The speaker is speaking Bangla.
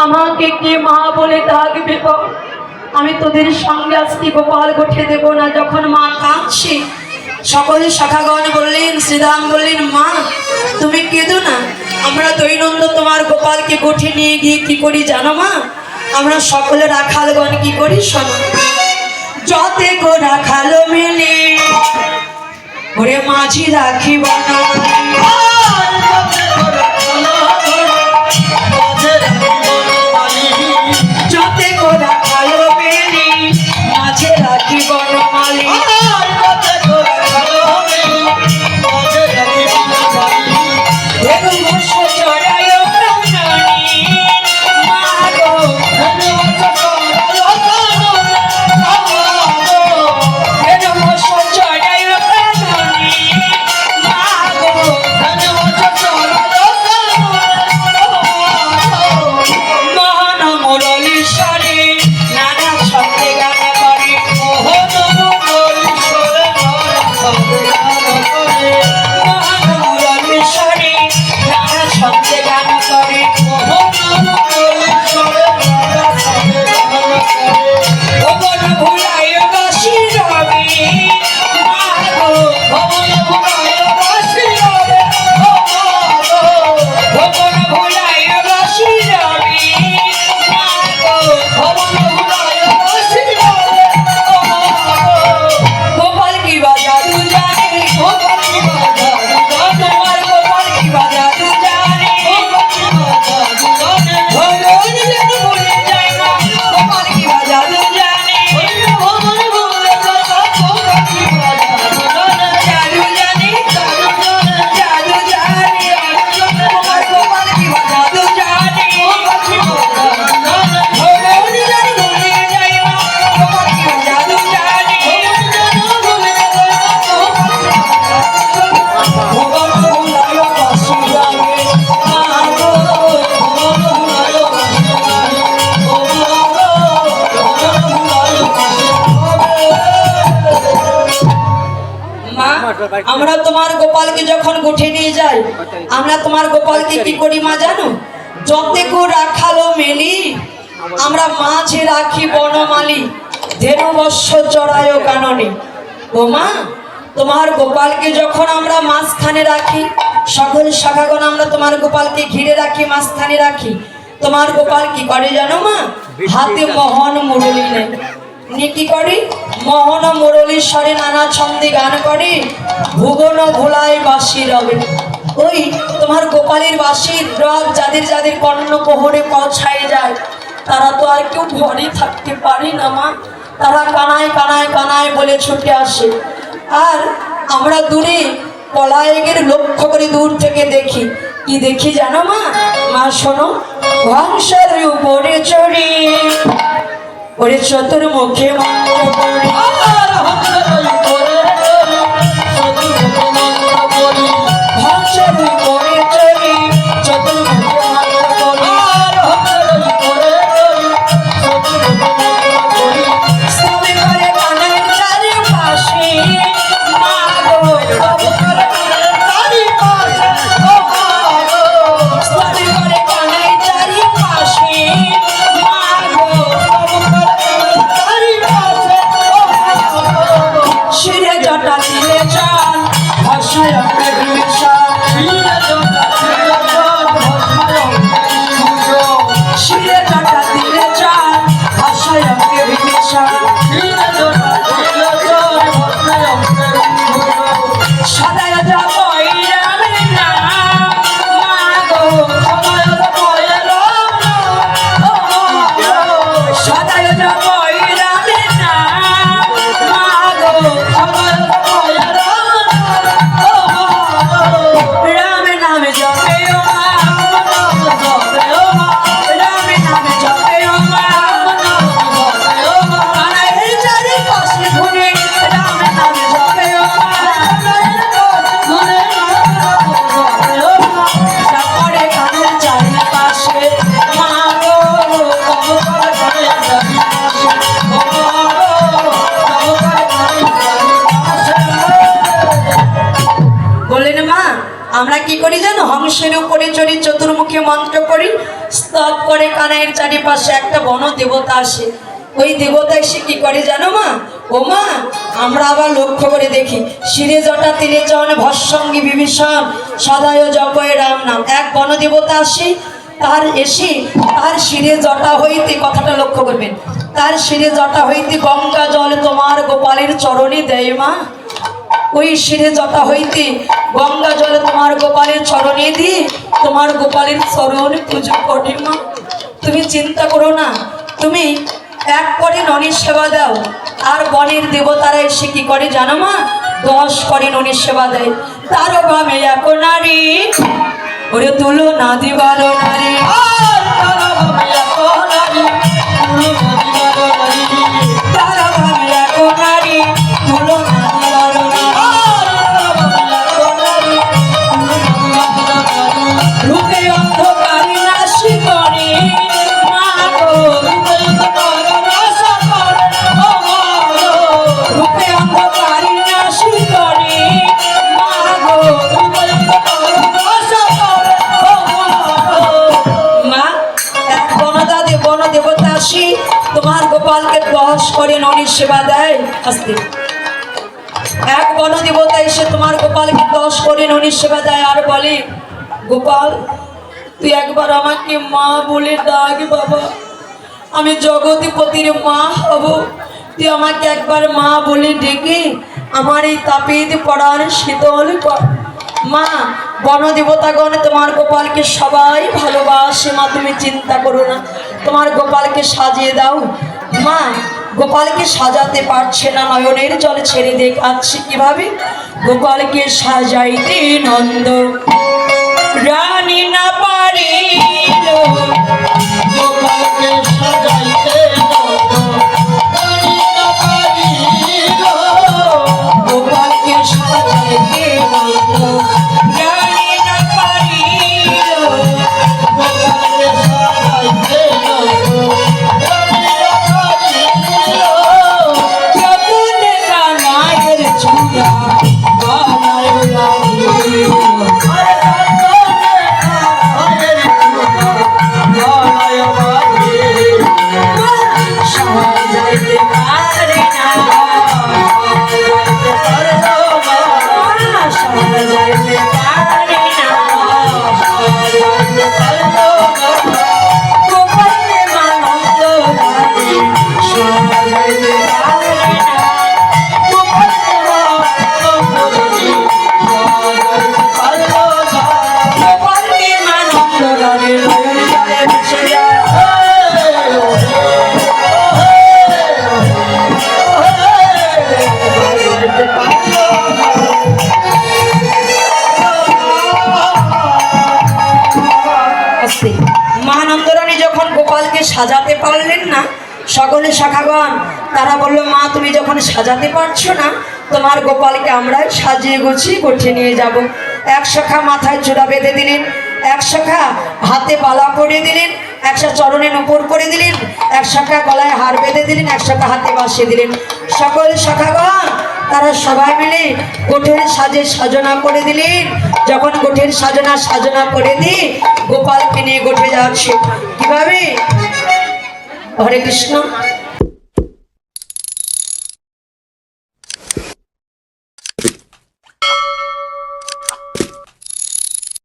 আমাকে কে মা বলে ডাকবে বল? আমি তোদের সঙ্গে আজকে গোপাল গোঠে দেব না। যখন মা কাঁদছে, সকলে শাখাগণ বললেন, শ্রীরাম বললেন, মা তুমি কেঁদো না, আমরা দৈনন্দ তোমার গোপালকে গোঠে নিয়ে গিয়ে কি করি জানো মা? আমরা সকলে রাখালগণ কি করি শোনো। যতে গো রাখাল মেলে ওরে মাঝি রাখি যতে গো রাখাল মেলে মাঝে রাখি বনমালী আমরা তোমার গোপালকে যখন গোঠে নিয়ে যাই, আমরা তোমার গোপালকে কি করি মা জানো? যতে গো রাখালো মেলি আমরা মাঝে রাখি বনমালী ধেনু বৎস চড়ায় কাননে। ও মা, তোমার গোপালকে যখন আমরা মাঝখানে রাখি, সকল শাখাগণ আমরা তোমার গোপালকে ঘিরে রাখি, মাঝখানে রাখি, তোমার গোপাল কি করে জানো মা? হাতে মোহন মুরলী নেয়, কি করে? মোহন মুরলীর স্বরে নানা ছন্দে গান করে, ভুবন ভোলায় বাঁশি রবে। ওই তোমার গোপালের বাঁশির রব যাদের যাদের কর্ণ কোহরে পৌঁছায় যায়, তারা তো আর কেউ ঘরে থাকতে পারে না মা, তারা কানায় কানায় কানায় বলে ছুটে আসে। আর আমরা দূরে পলায়কের লক্ষ্য করে দূর থেকে দেখি, কি দেখি জানো মা? মা শোনো, হংসের উপরে চড়ে ওরে চতুর্মুখে মন্ত্র পড়ে, হংসের উপরে চড়ে চতুর্মুখে মন্ত্র পড়ে, স্তবে করে কানের চারিপাশে মা গো, স্তবে করে কানের চারিপাশে, স্তবে করে কানের চারিপাশে মা গো, শিরে জটা দিলে চান ভাষায় শিরে জটা দিলে চান ভাষায় সদায় যাব রামের নাম মা গো, সদায় যাব সদায় যাব রামের নাম মা গো, রাম নামে জপে ও মা, রাম নামে জপে ও মা, কানাইয়ের চারিপাশে ঘুরে রাম নামে জপে ও মা, তারপরে কানের চারিপাশে মা গো, বললেন মা আমরা কি করি জানো? হংসের উপরে চড়ি চতুর্মুখী মন্ত্র করি, স্তব করে কানাইয়ের চারিপাশে একটা বন দেবতা আসে। ওই দেবতা এসে কি করে জানো মা? ও মা, আমরা আবার লক্ষ্য করে দেখি, শিরে জটা তিলে চন ভস্সঙ্গী বিভীষণ সদায় জপয় রাম নাম। এক বন দেবতা আসে, তার এসে তার শিরে জটা হইতে, কথাটা লক্ষ্য করবেন, তার শিরে জটা হইতে গঙ্গা জল তোমার গোপালের চরণে দেয় মা। ওই শিরে জটা হইতে গঙ্গা জল তোমার গোপালের চরণে দিয়ে তোমার গোপালের চরণ পুজো করে মা। তুমি চিন্তা করো না, তুমি এক করে ননির সেবা দাও, আর বনের দেবতারা এসে কি করে জানো মা? 10 করে ননির সেবা দেয়। তার ভাবে এক নারী ওরে তুলো না দিবার নারী, তার ভাবে এক নারী তুলো না দিবার নারী, রূপে অন্ধকারী নাশি করে মা গো, রূপে অন্ধকারী নাশি করে মা গো। মা, এক বন দেবতা আসি তোমার গোপালকে 10 করে ননির সেবা দেয়। আস্তে, এক বন দেবতা এসে তোমার গোপালকে 10 করে ননির সেবা দেয় আর বলে, গোপাল তুই একবার আমাকে মা বলে ডাক বাবা, আমি জগৎপতির মা হব, তুই আমাকে একবার মা বলে ডেকে আমার এই তাপিত পড়ার শীতল কর। মা, বন দেবতাগণ তোমার গোপালকে সবাই ভালোবাসে মা, তুমি চিন্তা করো না, তোমার গোপালকে সাজিয়ে দাও। মা, গোপালকে সাজাতে পারছে না, নয়নের জল ছেড়ে দেখাচ্ছে কিভাবে। গোপালকে সাজাইতে নন্দ রানী না পারিল, গোপালকে সাজাইতে নন্দ রানী না পারিল, গোপালকে সাজাইতে নন্দ রানী না পারিল, গোপালকে সাজাইতে নন্দ রানী না পারিল, যতন কানাইয়ের চূড়া বানায় লাগিল, মহানন্দরানী যখন গোপালকে সাজাতে পারলেন না, সকলে শাখাগণ তারা বললো, মা তুমি যখন সাজাতে পারছো না, তোমার গোপালকে আমরা সাজিয়ে গুছিয়ে গোছিয়ে নিয়ে যাব। এক শাখা মাথায় চূড়া বেঁধে দিলেন, এক শাখা হাতে বালা পরিয়ে দিলেন, এক শাখা চরণে নূপুর করে দিলেন, এক শাখা গলায় হার বেঁধে দিলেন, এক শাখা হাতে বাসিয়ে দিলেন। সকল শাখাগণ তারা সবাই মিলে গোঠের সাজে সাজনা করে দিলেন। যখন গোঠের সাজনা করে দিয়ে গোপালকে নিয়ে গোঠে যাচ্ছে কিভাবে? হরে কৃষ্ণ।